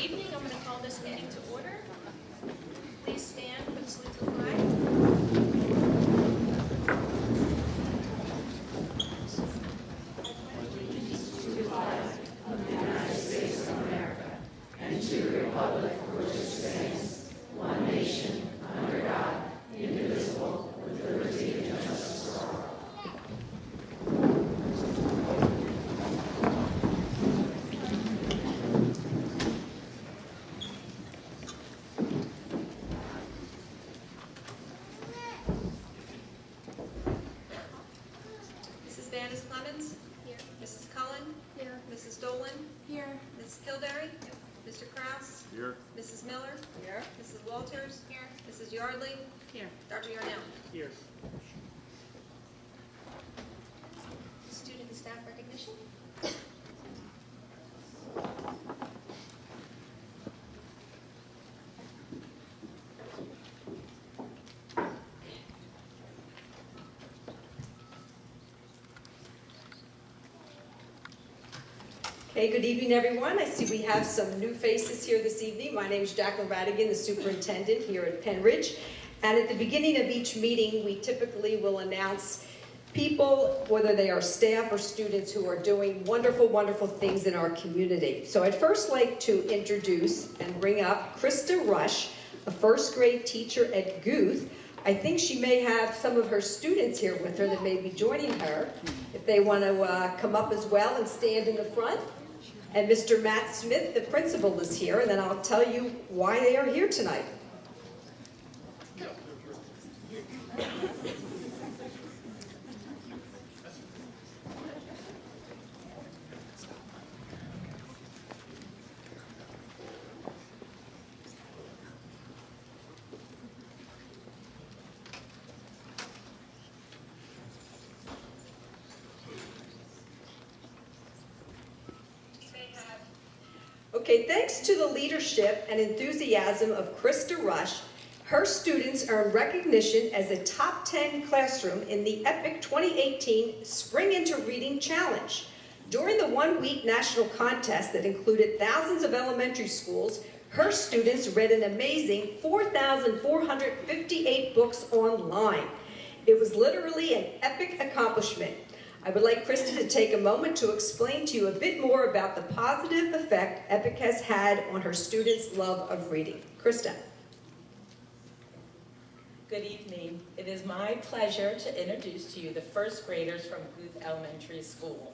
evening. I'm going to call this meeting to order. Please stand for the salute to the flag. Mrs. Vanis Clemens? Here. Mrs. Cullen? Here. Mrs. Dolan? Here. Mrs. Kildare? Mr. Kraus? Here. Mrs. Miller? Here. Mrs. Walters? Here. Mrs. Yardley? Here. Dr. Yarnell? Here. Student and staff recognition. Hey, good evening, everyone. I see we have some new faces here this evening. My name is Jacqueline Radigan, the superintendent here at Penridge. And at the beginning of each meeting, we typically will announce people, whether they are staff or students, who are doing wonderful, wonderful things in our community. So I'd first like to introduce and bring up Krista Rush, a first grade teacher at Guth. I think she may have some of her students here with her that may be joining her. If they want to come up as well and stand in the front. And Mr. Matt Smith, the principal, is here, and then I'll tell you why they are here tonight. Okay, thanks to the leadership and enthusiasm of Krista Rush, her students earned recognition as a top 10 classroom in the EPIC 2018 Spring Into Reading Challenge. During the one-week national contest that included thousands of elementary schools, her students read an amazing 4,458 books online. It was literally an epic accomplishment. I would like Krista to take a moment to explain to you a bit more about the positive effect EPIC has had on her students' love of reading. Krista. Good evening. It is my pleasure to introduce to you the first graders from Guth Elementary School.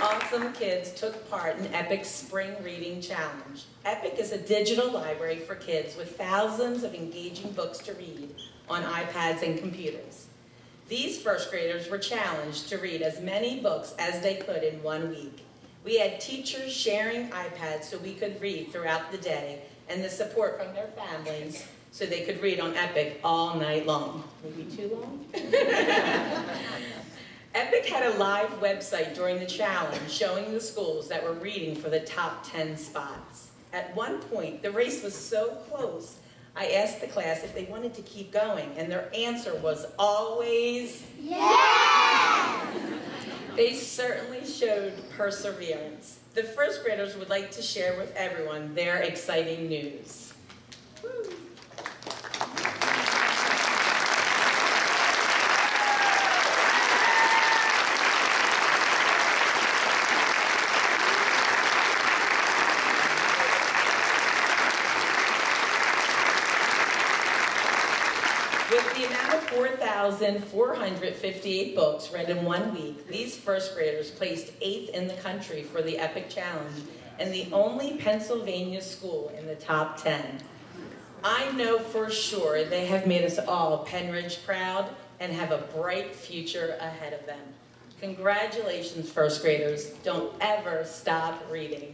Awesome kids took part in EPIC's Spring Reading Challenge. EPIC is a digital library for kids with thousands of engaging books to read on iPads and computers. These first graders were challenged to read as many books as they could in 1 week. We had teachers sharing iPads so we could read throughout the day, and the support from their families so they could read on EPIC all night long. Maybe too long? EPIC had a live website during the challenge showing the schools that were reading for the top 10 spots. At one point, the race was so close, I asked the class if they wanted to keep going, and their answer was always, yes! They certainly showed perseverance. The first graders would like to share with everyone their exciting news. Woo. With the amount of 4,458 books read in 1 week, these first graders placed 8th in the country for the EPIC Challenge and the only Pennsylvania school in the top 10. I know for sure they have made us all Penridge proud and have a bright future ahead of them. Congratulations, first graders. Don't ever stop reading.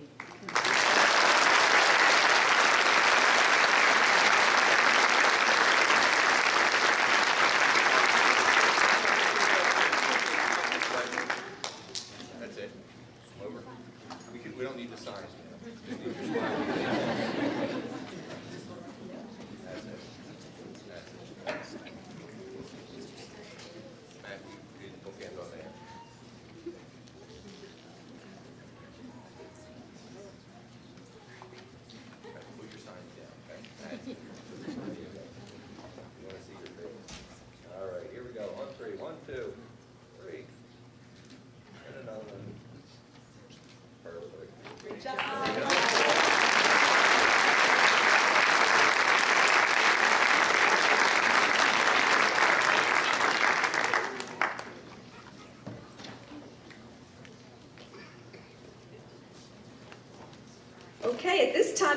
We don't need the signs. Just need your smile. That's it. That's it.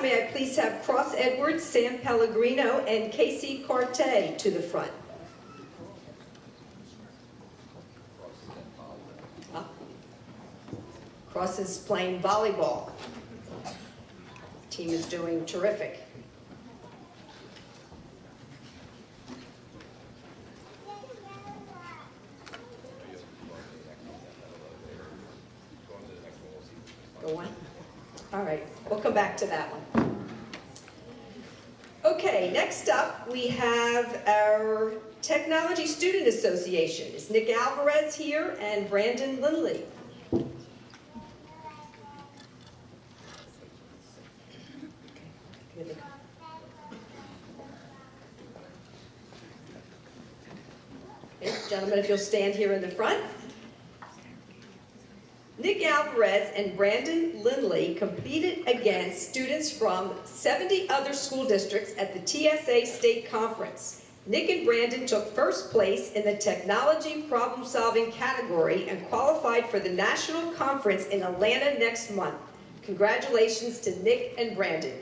time, may I please have Cross Edwards, Sam Pellegrino, and Casey Carte to the front. Cross is playing volleyball. Team is doing terrific. Go on. All right, we'll come back to that one. Okay, next up we have our Technology Student Association. Is Nick Alvarez here and Brandon Lindley? Okay, gentlemen, if you'll stand here in the front. Nick Alvarez and Brandon Lindley competed against students from 70 other school districts at the TSA State Conference. Nick and Brandon took first place in the technology problem-solving category and qualified for the national conference in Atlanta next month. Congratulations to Nick and Brandon.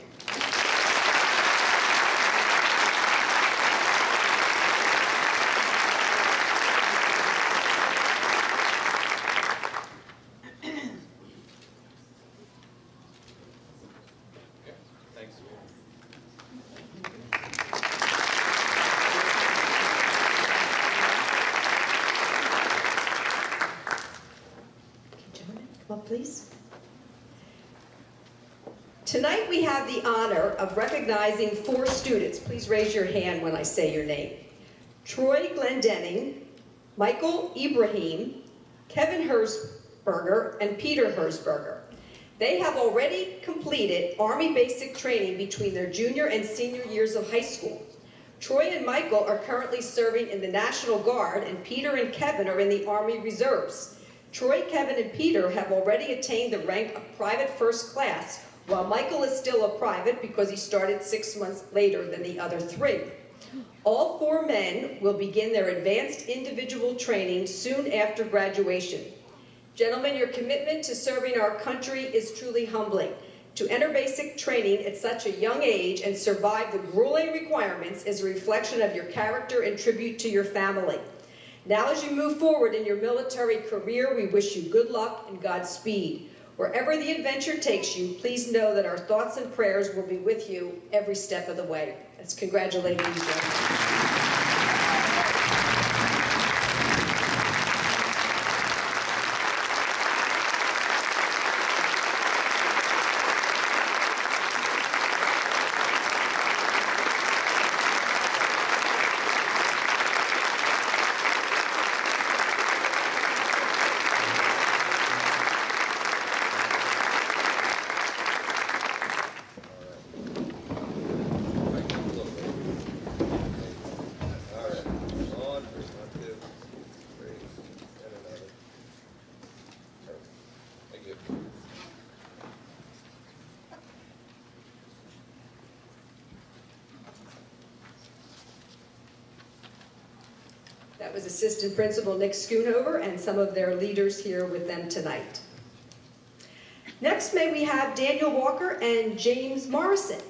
Thanks. Gentlemen, come up, please. Tonight we have the honor of recognizing 4 students. Please raise your hand when I say your name. Troy Glendenning, Michael Ibrahim, Kevin Hersberger, and Peter Hersberger. They have already completed Army basic training between their junior and senior years of high school. Troy and Michael are currently serving in the National Guard, and Peter and Kevin are in the Army Reserves. Troy, Kevin, and Peter have already attained the rank of private first class, while Michael is still a private because he started 6 months later than the other 3. All 4 men will begin their advanced individual training soon after graduation. Gentlemen, your commitment to serving our country is truly humbling. To enter basic training at such a young age and survive the grueling requirements is a reflection of your character and tribute to your family. Now, as you move forward in your military career, we wish you good luck and Godspeed. Wherever the adventure takes you, please know that our thoughts and prayers will be with you every step of the way. Let's congratulate you, gentlemen. That was Assistant Principal Nick Schoonover and some of their leaders here with them tonight. Next, may we have Daniel Walker and James Morrison.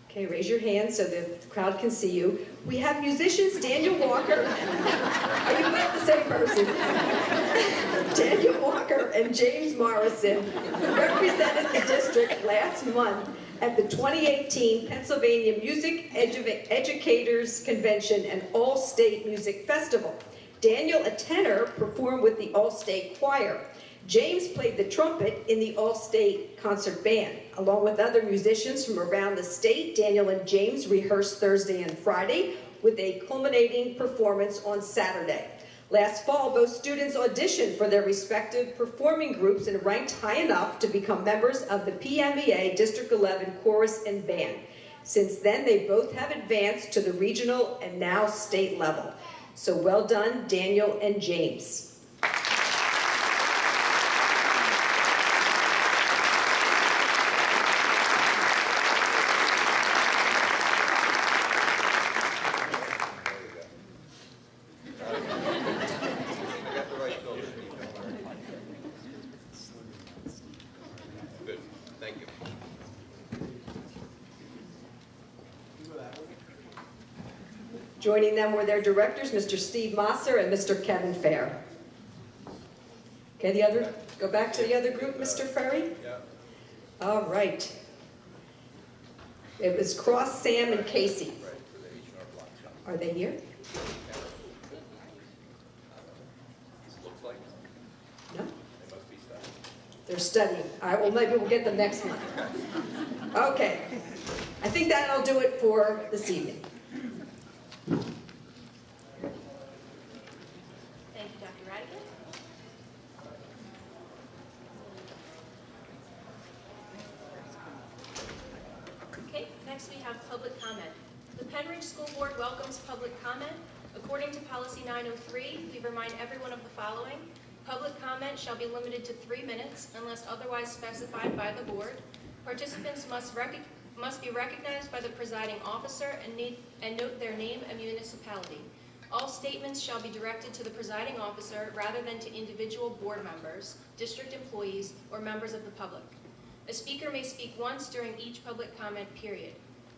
Okay, raise your hand so the crowd can see you. We have musicians Daniel Walker. Are you with the same person? Daniel Walker and James Morrison represented the district last month at the 2018 Pennsylvania Music Educators Convention and All-State Music Festival. Daniel, a tenor, performed with the All-State Choir. James played the trumpet in the All-State Concert Band. Along with other musicians from around the state, Daniel and James rehearsed Thursday and Friday with a culminating performance on Saturday. Last fall, both students auditioned for their respective performing groups and ranked high enough to become members of the PMEA District 11 Chorus and Band. Since then, they both have advanced to the regional and now state level. So well done, Daniel and James. Joining them were their directors, Mr. Steve Mosser and Mr. Kevin Fair. Okay, go back to the other group, Mr. Ferry? Yeah. All right. It was Cross, Sam, and Casey. Right, for the H&R Block shop. Are they here? Looks like No? they must be studying. They're studying. All right, well, maybe we'll get them next month. Okay. I think that'll do it for this evening. Thank you, Dr. Radigan. Okay, next we have public comment. The Penridge School Board welcomes public comment. According to Policy 903, we remind everyone of the following. Public comment shall be limited to 3 minutes unless otherwise specified by the board. Participants must be recognized by the presiding officer and note their name and municipality. All statements shall be directed to the presiding officer rather than to individual board members, district employees, or members of the public. A speaker may speak once during each public comment period.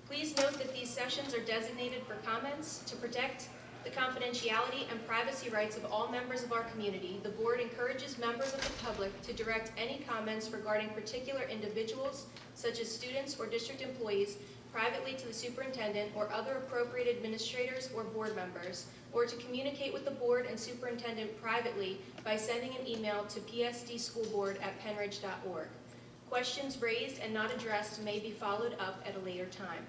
Please note that these sessions are designated for comments. To protect the confidentiality and privacy rights of all members of our community, the board encourages members of the public to direct any comments regarding particular individuals, such as students or district employees, privately to the superintendent or other appropriate administrators or board members, or to communicate with the board and superintendent privately by sending an email to psdschoolboard@penridge.org. Questions raised and not addressed may be followed up at a later time.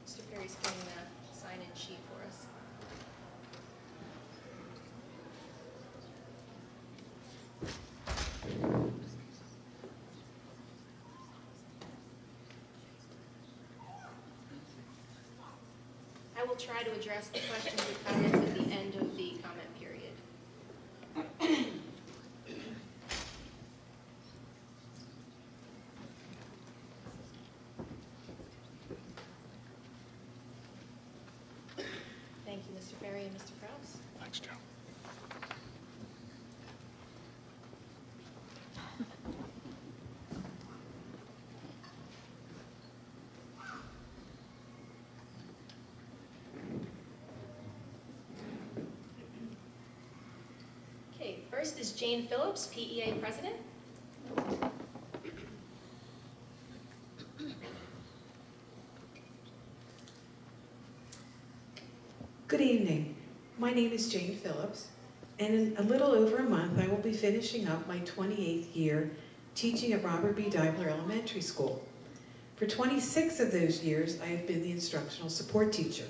Mr. Perry's putting the sign-in sheet for us. I will try to address the questions and comments at the end of the comment period. Thank you, Mr. Ferry and Mr. Kraus. Thanks, Joe. Okay, first is Jane Phillips, PEA President. Good evening. My name is Jane Phillips, and in a little over a month I will be finishing up my 28th year teaching at Robert B. Dibler Elementary School. For 26 of those years I have been the instructional support teacher.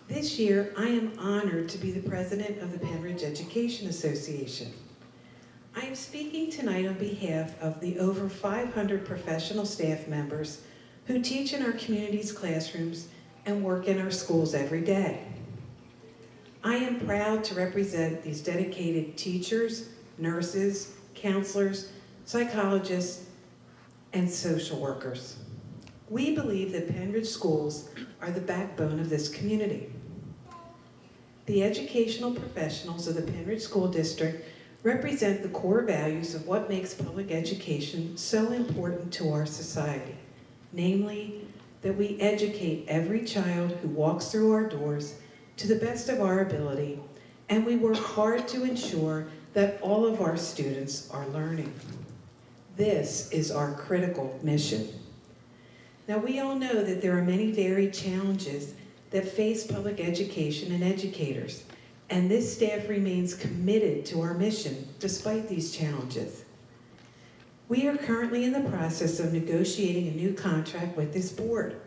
This year I am honored to be the president of the Penridge Education Association. I am speaking tonight on behalf of the over 500 professional staff members who teach in our community's classrooms and work in our schools every day. I am proud to represent these dedicated teachers, nurses, counselors, psychologists, and social workers. We believe that Penridge schools are the backbone of this community. The educational professionals of the Penridge School District represent the core values of what makes public education so important to our society, namely, that we educate every child who walks through our doors to the best of our ability, and we work hard to ensure that all of our students are learning. This is our critical mission. Now, we all know that there are many varied challenges that face public education and educators, and this staff remains committed to our mission despite these challenges. We are currently in the process of negotiating a new contract with this board.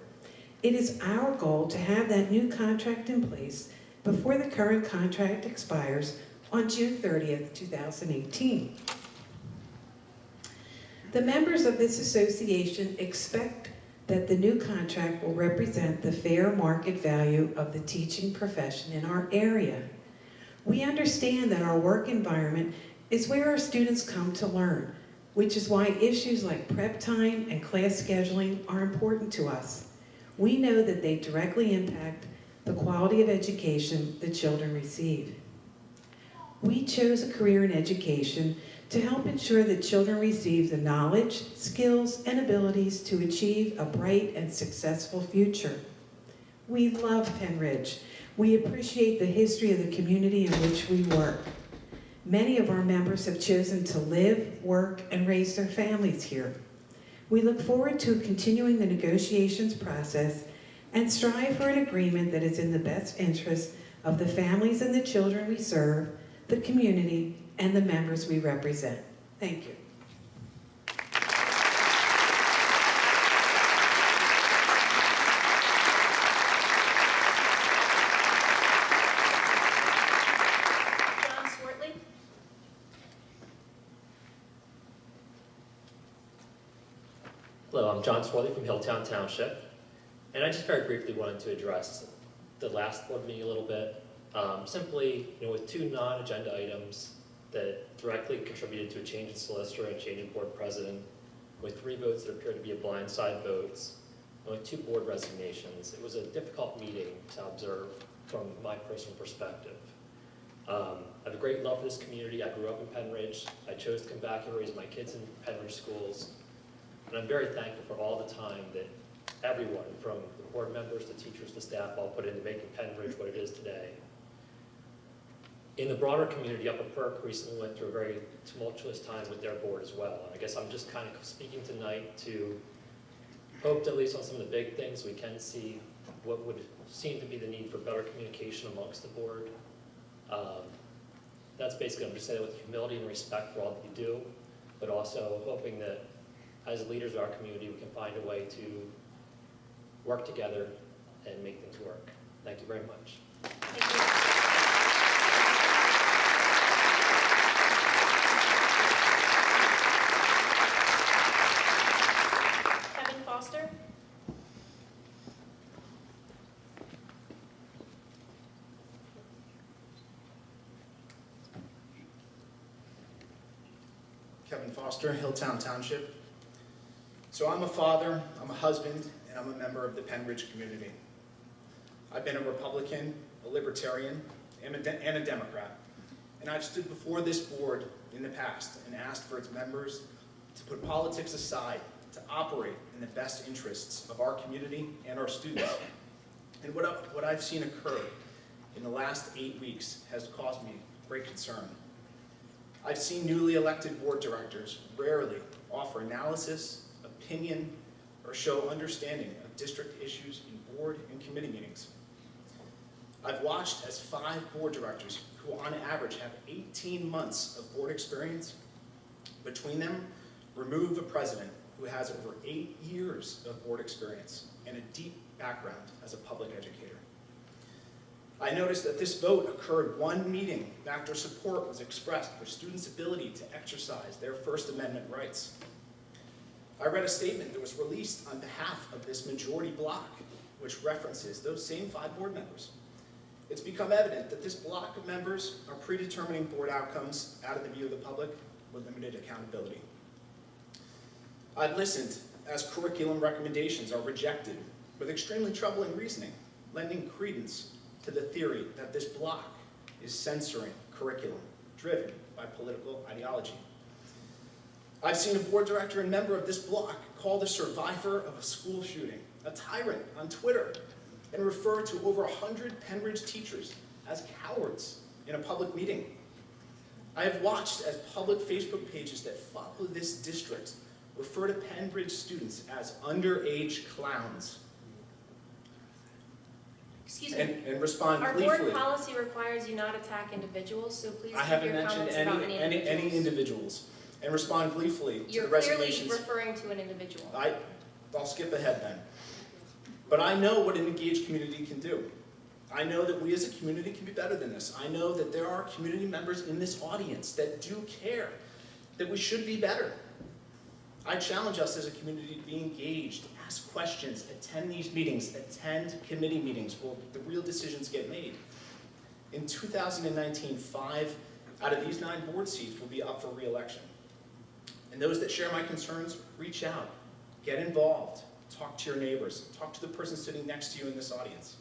It is our goal to have that new contract in place before the current contract expires on June 30th, 2018. The members of this association expect that the new contract will represent the fair market value of the teaching profession in our area. We understand that our work environment is where our students come to learn, which is why issues like prep time and class scheduling are important to us. We know that they directly impact the quality of education the children receive. We chose a career in education to help ensure that children receive the knowledge, skills, and abilities to achieve a bright and successful future. We love Penn Ridge. We appreciate the history of the community in which we work. Many of our members have chosen to live, work, and raise their families here. We look forward to continuing the negotiations process and strive for an agreement that is in the best interest of the families and the children we serve, the community, and the members we represent. Thank you. John Swartley. Hello, I'm John Swartley from Hilltown Township, and I just very briefly wanted to address the last board meeting a little bit. Simply, with two non-agenda items that directly contributed to a change in solicitor and a change in board president, with 3 votes that appear to be a blindside votes, and with 2 board resignations, it was a difficult meeting to observe from my personal perspective. I have a great love for this community. I grew up in Penn Ridge. I chose to come back and raise my kids in Penn Ridge schools. And I'm very thankful for all the time that everyone, from the board members, the teachers, the staff, all put into making Penn Ridge what it is today. In the broader community, Upper Perk recently went through a very tumultuous time with their board as well. And I guess I'm just kind of speaking tonight to hope that at least on some of the big things we can see what would seem to be the need for better communication amongst the board. That's basically, I'm just saying that with humility and respect for all that you do, but also hoping that as leaders of our community, we can find a way to work together and make things work. Thank you very much. Thank you. Kevin Foster. Kevin Foster, Hilltown Township. So I'm a father, I'm a husband, and I'm a member of the Penn Ridge community. I've been a Republican, a Libertarian, and a Democrat. And I've stood before this board in the past and asked for its members to put politics aside, to operate in the best interests of our community and our students. And what I've seen occur in the last 8 weeks has caused me great concern. I've seen newly elected board directors rarely offer analysis, opinion, or show understanding of district issues in board and committee meetings. I've watched as 5 board directors who on average have 18 months of board experience between them remove a president who has over 8 years of board experience and a deep background as a public educator. I noticed that this vote occurred 1 meeting after support was expressed for students' ability to exercise their First Amendment rights. I read a statement that was released on behalf of this majority bloc, which references those same 5 board members. It's become evident that this bloc of members are predetermining board outcomes out of the view of the public with limited accountability. I've listened as curriculum recommendations are rejected with extremely troubling reasoning, lending credence to the theory that this bloc is censoring curriculum driven by political ideology. I've seen a board director and member of this bloc call the survivor of a school shooting a tyrant on Twitter and refer to over 100 Penn Ridge teachers as cowards in a public meeting. I have watched as public Facebook pages that follow this district refer to Penn Ridge students as underage clowns. Excuse me. And respond Our gleefully. board policy requires you not attack individuals, so please I keep haven't your mentioned comments about any individuals. And respond gleefully to You're the clearly resignations. referring to an individual. I'll skip ahead then. But I know what an engaged community can do. I know that we as a community can be better than this. I know that there are community members in this audience that do care, that we should be better. I challenge us as a community to be engaged, ask questions, attend these meetings, attend committee meetings where the real decisions get made. In 2019, 5 out of these 9 board seats will be up for re-election. And those that share my concerns, reach out, get involved, talk to your neighbors, talk to the person sitting next to you in this audience.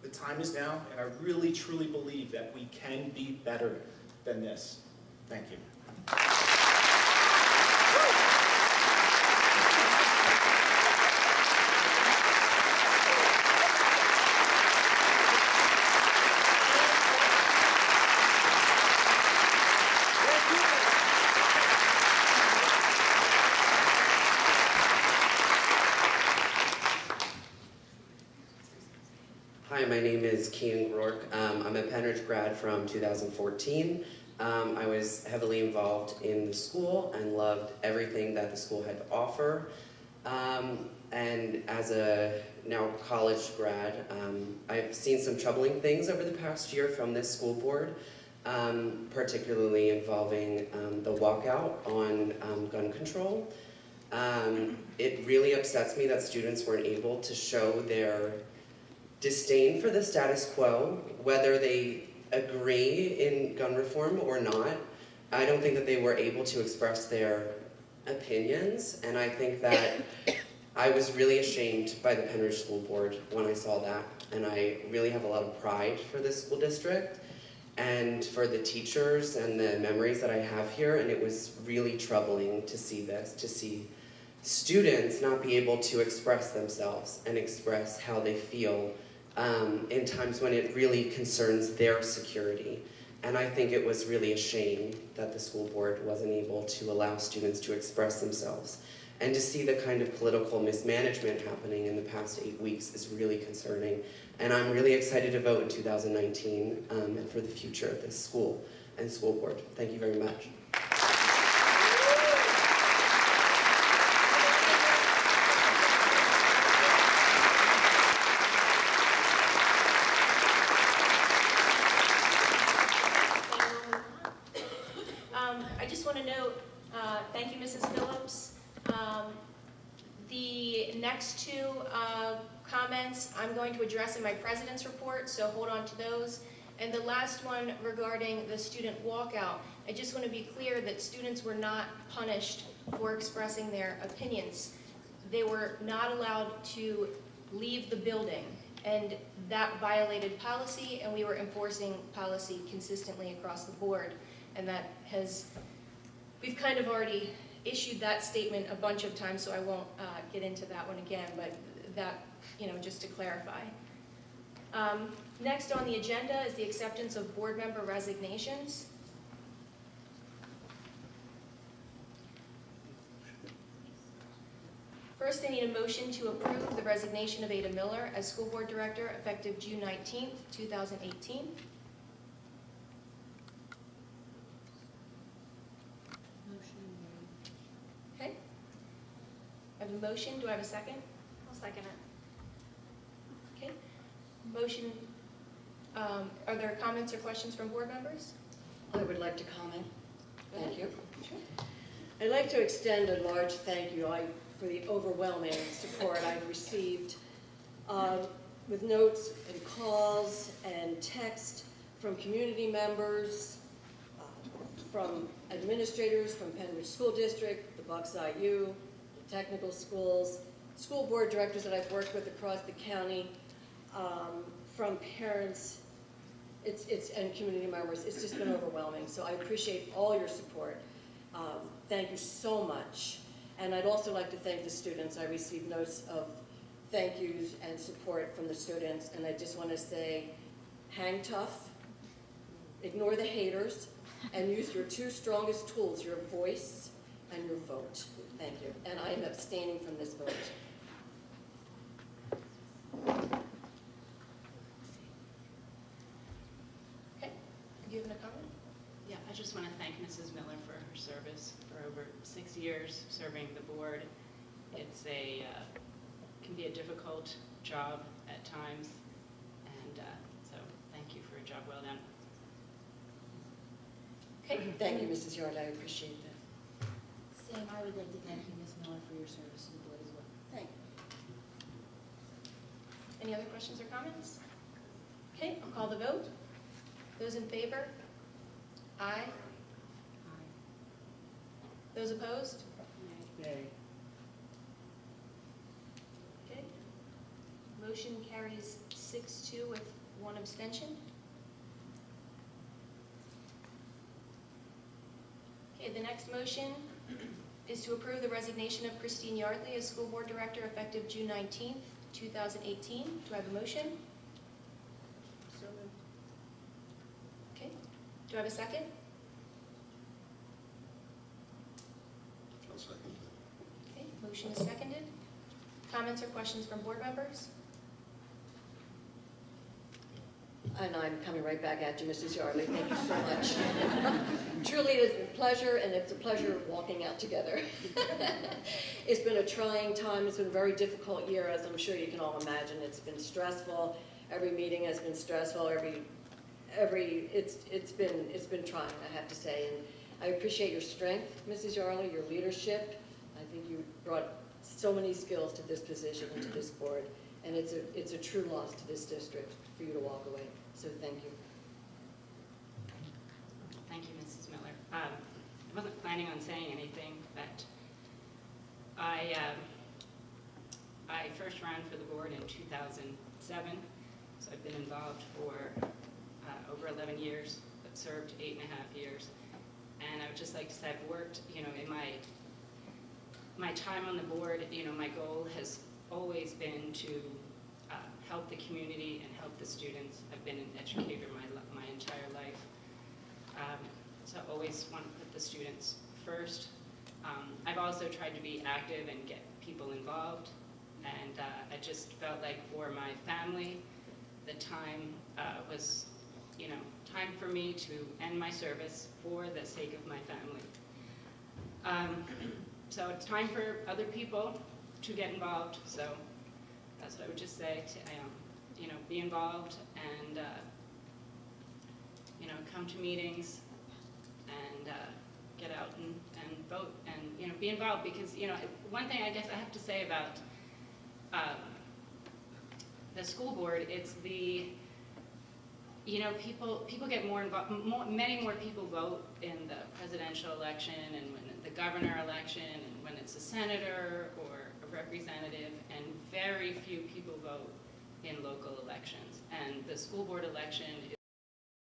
The time is now, and I really, truly believe that we can be better than this. Thank you. my name is Kean Rourke. I'm a Penridge grad from 2014. I was heavily involved in the school and loved everything that the school had to offer. And as a now college grad, I've seen some troubling things over the past year from this school board, particularly involving the walkout on gun control. It really upsets me that students weren't able to show their disdain for the status quo, whether they agree in gun reform or not. I don't think that they were able to express their opinions, and I think that I was really ashamed by the Penridge School Board when I saw that, and I really have a lot of pride for this school district and for the teachers and the memories that I have here, and it was really troubling to see this, to see students not be able to express themselves and express how they feel in times when it really concerns their security. And I think it was really a shame that the school board wasn't able to allow students to express themselves. And to see the kind of political mismanagement happening in the past 8 weeks is really concerning. And I'm really excited to vote in 2019 and for the future of this school and school board. Thank you very much. I just want to note, thank you, Mrs. Phillips. The next two comments I'm going to address in my president's report, so hold on to those. And the last one regarding the student walkout, I just want to be clear that students were not punished for expressing their opinions. They were not allowed to leave the building, and that violated policy, and we were enforcing policy consistently across the board. And that has, we've kind of already issued that statement a bunch of times, so I won't get into that one again, but that, just to clarify. Next on the agenda is the acceptance of board member resignations. First, I need a motion to approve the resignation of Ada Miller as school board director effective June 19th, 2018. Okay. I have a motion. Do I have a second? I'll second it. Okay. Motion. Are there comments or questions from board members? I would like to comment. Thank you. Sure. I'd like to extend a large thank you for the overwhelming support I've received with notes and calls and text from community members, from administrators from Penridge School District, the Bucks IU, the technical schools, school board directors that I've worked with across the county, from parents, and community members. It's just been overwhelming. So I appreciate all your support. Thank you so much. And I'd also like to thank the students. I received notes of thank yous and support from the students. And I just want to say, hang tough, ignore the haters, and use your two strongest tools, your voice and your vote. Thank you. And I am abstaining from this vote. Okay. Do you have a comment? Yeah, I just want to thank Mrs. Miller for her service for over 6 years serving the board. It's can be a difficult job at times, and so thank you for a job well done. Okay. Thank you, Mrs. Yard. I appreciate that. Same, I would like to thank you, Ms. Miller, for your service to the board as well. Thank you. Any other questions or comments? Okay, I'll call the vote. Those in favor? Aye. Those opposed? Nay. Okay. Motion carries 6-2 with 1 abstention. Okay, the next motion is to approve the resignation of Christine Yardley as school board director effective June 19th, 2018. Do I have a motion? So moved. Okay. Do I have a second? I'll second Okay, motion is seconded. Comments or questions from board members? And I'm coming right back at you, Mrs. Yardley. Thank you so much. Truly, it has been a pleasure, and it's a pleasure walking out together. It's been a trying time. It's been a very difficult year, as I'm sure you can all imagine. It's been stressful. Every meeting has been stressful. It's been trying, I have to say. And I appreciate your strength, Mrs. Yardley, your leadership. I think you brought so many skills to this position and to this board, and it's a true loss to this district for you to walk away. So thank you. Thank you, Mrs. Miller. I wasn't planning on saying anything, but I first ran for the board in 2007, so I've been involved for over 11 years, but served 8.5 years. And I would just like to say I've worked, in my time on the board, my goal has always been to help the community and help the students. I've been an educator my entire life. So I always want to put the students first. I've also tried to be active and get people involved. And I just felt like for my family, the time was, time for me to end my service for the sake of my family. So it's time for other people to get involved. So that's what I would just say. Be involved and come to meetings and get out and vote and be involved, because one thing I guess I have to say about the school board, it's the people get more involved. Many more people vote in the presidential election and when the governor election and when it's a senator or a representative, and very few people vote in local elections. And the school board election